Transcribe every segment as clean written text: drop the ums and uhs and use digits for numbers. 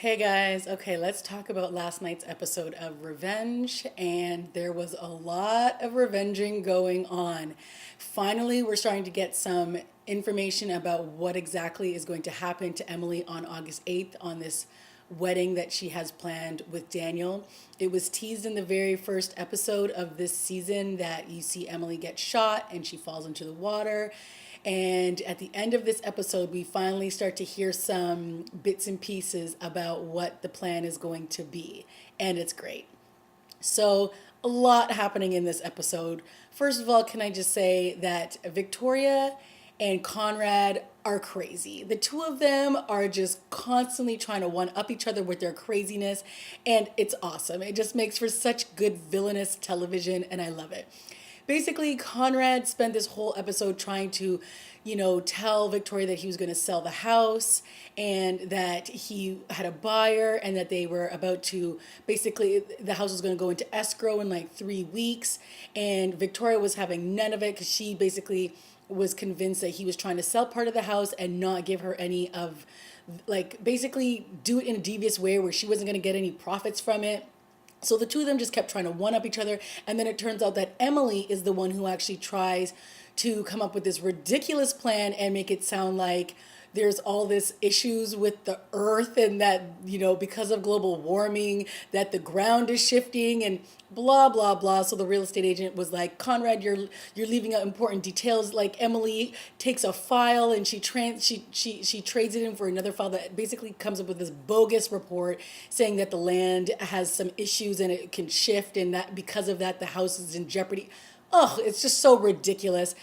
Hey guys, okay, let's talk about last night's episode of Revenge. And there was a lot of revenging going on. Finally, we're starting to get some information about what exactly is going to happen to Emily on August 8th on this wedding that she has planned with Daniel. It was teased in the very first episode of this season that you see Emily get shot and she falls into the water. And at the end of this episode, we finally start to hear some bits and pieces about what the plan is going to be. And it's great. So, a lot happening in this episode. First of all, can I just say that Victoria and Conrad are crazy. The two of them are just constantly trying to one up each other with their craziness, and it's awesome. It just makes for such good villainous television, and I love it. Basically, Conrad spent this whole episode trying to, tell Victoria that he was going to sell the house and that he had a buyer and that they were about to, basically, the house was going to go into escrow in like 3 weeks. And Victoria was having none of it because she basically was convinced that he was trying to sell part of the house and not give her any of, like, basically do it in a devious way where she wasn't going to get any profits from it. So the two of them just kept trying to one up each other. And then it turns out that Emily is the one who actually tries to come up with this ridiculous plan and make it sound like there's all this issues with the earth and that, because of global warming, that the ground is shifting and blah, blah, blah. So the real estate agent was like, Conrad, you're leaving out important details. Like Emily takes a file and she trades it in for another file that basically comes up with this bogus report saying that the land has some issues and it can shift and that because of that the house is in jeopardy. Oh, it's just so ridiculous.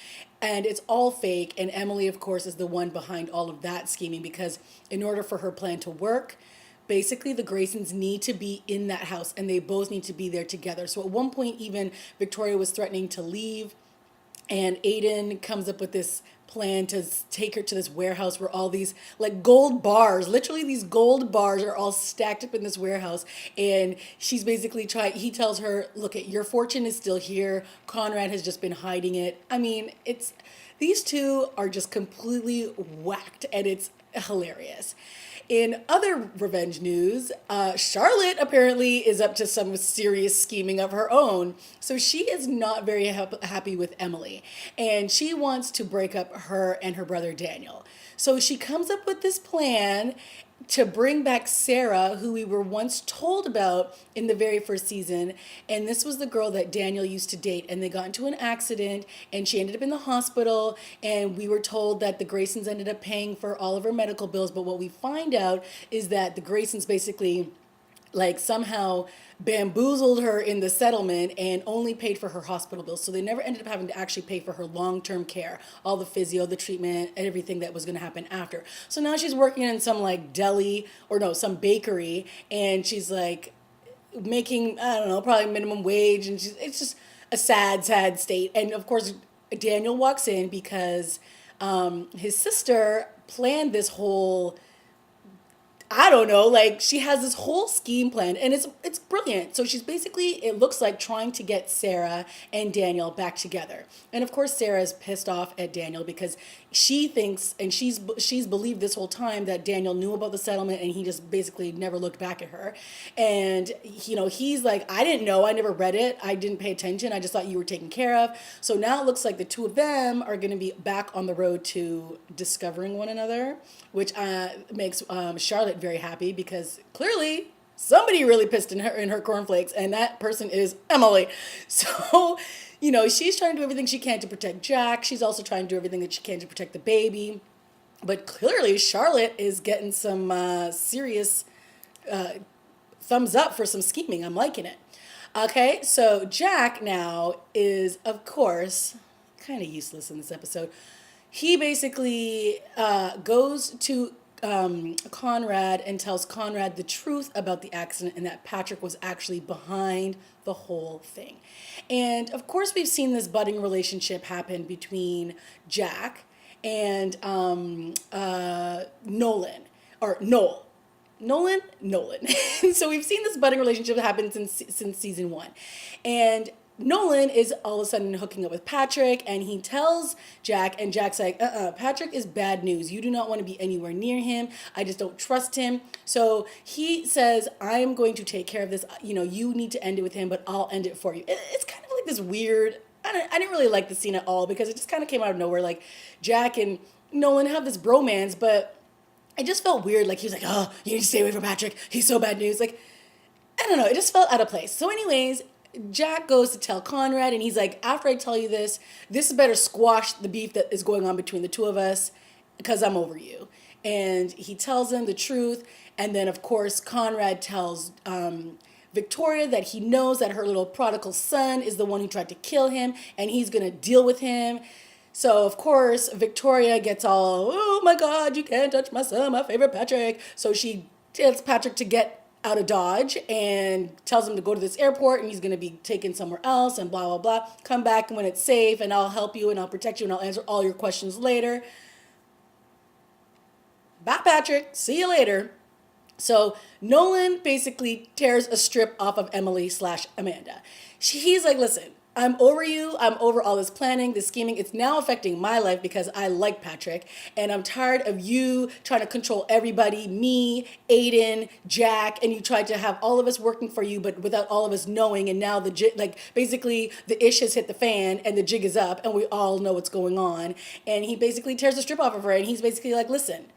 And it's all fake. And Emily, of course, is the one behind all of that scheming because in order for her plan to work, basically the Graysons need to be in that house and they both need to be there together. So at one point, even Victoria was threatening to leave. And Aiden comes up with this plan to take her to this warehouse where all these like gold bars, literally these gold bars are all stacked up in this warehouse. And she's basically he tells her, look, your fortune is still here. Conrad has just been hiding it. I mean, these two are just completely whacked and it's hilarious. In other revenge news, Charlotte apparently is up to some serious scheming of her own. So she is not very happy with Emily. And she wants to break up her and her brother Daniel. So she comes up with this plan to bring back Sarah, who we were once told about in the very first season. And this was the girl that Daniel used to date. And they got into an accident and she ended up in the hospital. And we were told that the Graysons ended up paying for all of her medical bills. But what we find out is that the Graysons basically like somehow bamboozled her in the settlement and only paid for her hospital bills. So they never ended up having to actually pay for her long-term care, all the physio, the treatment, and everything that was going to happen after. So now she's working in some like deli or no, some bakery, and she's like making, I don't know, probably minimum wage. And it's just a sad, sad state. And of course, Daniel walks in because his sister planned this whole, I don't know, like she has this whole scheme plan and it's brilliant. So she's basically, it looks like trying to get Sarah and Daniel back together. And of course Sarah is pissed off at Daniel because she thinks and she's believed this whole time that Daniel knew about the settlement and he just basically never looked back at her. And he's like, I didn't know, I never read it, I didn't pay attention, I just thought you were taken care of. So now it looks like the two of them are going to be back on the road to discovering one another, which makes Charlotte very happy because clearly somebody really pissed in her cornflakes and that person is Emily. So she's trying to do everything she can to protect Jack. She's also trying to do everything that she can to protect the baby, but clearly Charlotte is getting some serious thumbs up for some scheming. I'm liking it. Okay, so Jack now is of course kind of useless in this episode. He basically goes to Conrad and tells Conrad the truth about the accident and that Patrick was actually behind the whole thing. And of course, we've seen this budding relationship happen between Jack and Nolan, or Noel. Nolan. So we've seen this budding relationship happen since season one. And Nolan is all of a sudden hooking up with Patrick, and he tells Jack, and Jack's like, Patrick is bad news. You do not want to be anywhere near him. I just don't trust him. So he says, I'm going to take care of this. You need to end it with him, but I'll end it for you. It's kind of like this weird, I didn't really like the scene at all because it just kind of came out of nowhere. Like, Jack and Nolan have this bromance, but it just felt weird. Like, he was like, oh, you need to stay away from Patrick. He's so bad news. Like, I don't know. It just felt out of place. So anyways, Jack goes to tell Conrad, and he's like, after I tell you this better squash the beef that is going on between the two of us because I'm over you. And he tells him the truth. And then, of course, Conrad tells Victoria that he knows that her little prodigal son is the one who tried to kill him, and he's going to deal with him. So, of course, Victoria gets all, oh my God, you can't touch my son, my favorite Patrick. So she tells Patrick to get out of Dodge and tells him to go to this airport and he's going to be taken somewhere else and blah, blah, blah. Come back when it's safe and I'll help you and I'll protect you and I'll answer all your questions later. Bye, Patrick. See you later. So Nolan basically tears a strip off of Emily/Amanda. He's like, listen, I'm over you. I'm over all this planning, this scheming. It's now affecting my life because I like Patrick. And I'm tired of you trying to control everybody, me, Aiden, Jack. And you tried to have all of us working for you, but without all of us knowing. And now basically the ish has hit the fan and the jig is up and we all know what's going on. And he basically tears the strip off of her. And he's basically like, listen,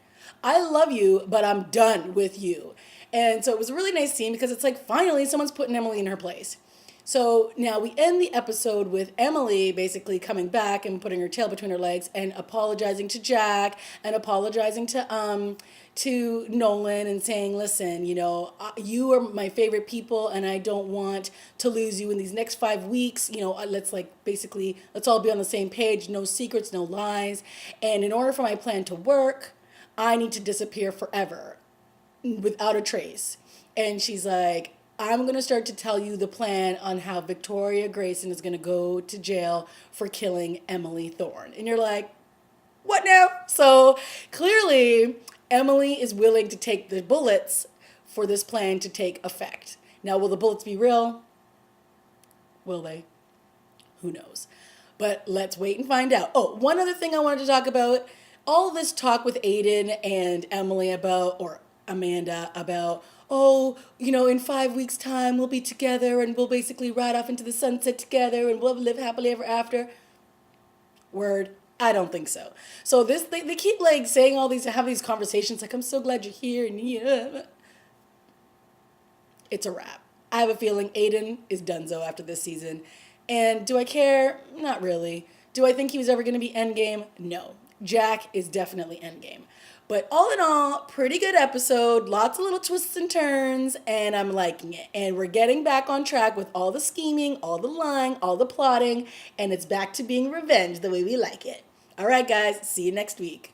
I love you, but I'm done with you. And so it was a really nice scene because it's like, finally, someone's putting Emily in her place. So now we end the episode with Emily basically coming back and putting her tail between her legs and apologizing to Jack and apologizing to Nolan and saying, listen, you are my favorite people and I don't want to lose you in these next 5 weeks. Let's all be on the same page. No secrets, no lies. And in order for my plan to work, I need to disappear forever without a trace. And she's like, I'm going to start to tell you the plan on how Victoria Grayson is going to go to jail for killing Emily Thorne. And you're like, what now? So clearly, Emily is willing to take the bullets for this plan to take effect. Now, will the bullets be real? Will they? Who knows? But let's wait and find out. Oh, one other thing I wanted to talk about. All this talk with Aiden and Emily or Amanda about, in 5 weeks' time, we'll be together and we'll basically ride off into the sunset together and we'll live happily ever after. Word, I don't think so. So they keep saying all these, have these conversations like, I'm so glad you're here. And yeah. It's a wrap. I have a feeling Aiden is donezo after this season. And do I care? Not really. Do I think he was ever going to be endgame? No. Jack is definitely endgame. But all in all, pretty good episode. Lots of little twists and turns, and I'm liking it. And we're getting back on track with all the scheming, all the lying, all the plotting, and it's back to being revenge the way we like it. All right, guys. See you next week.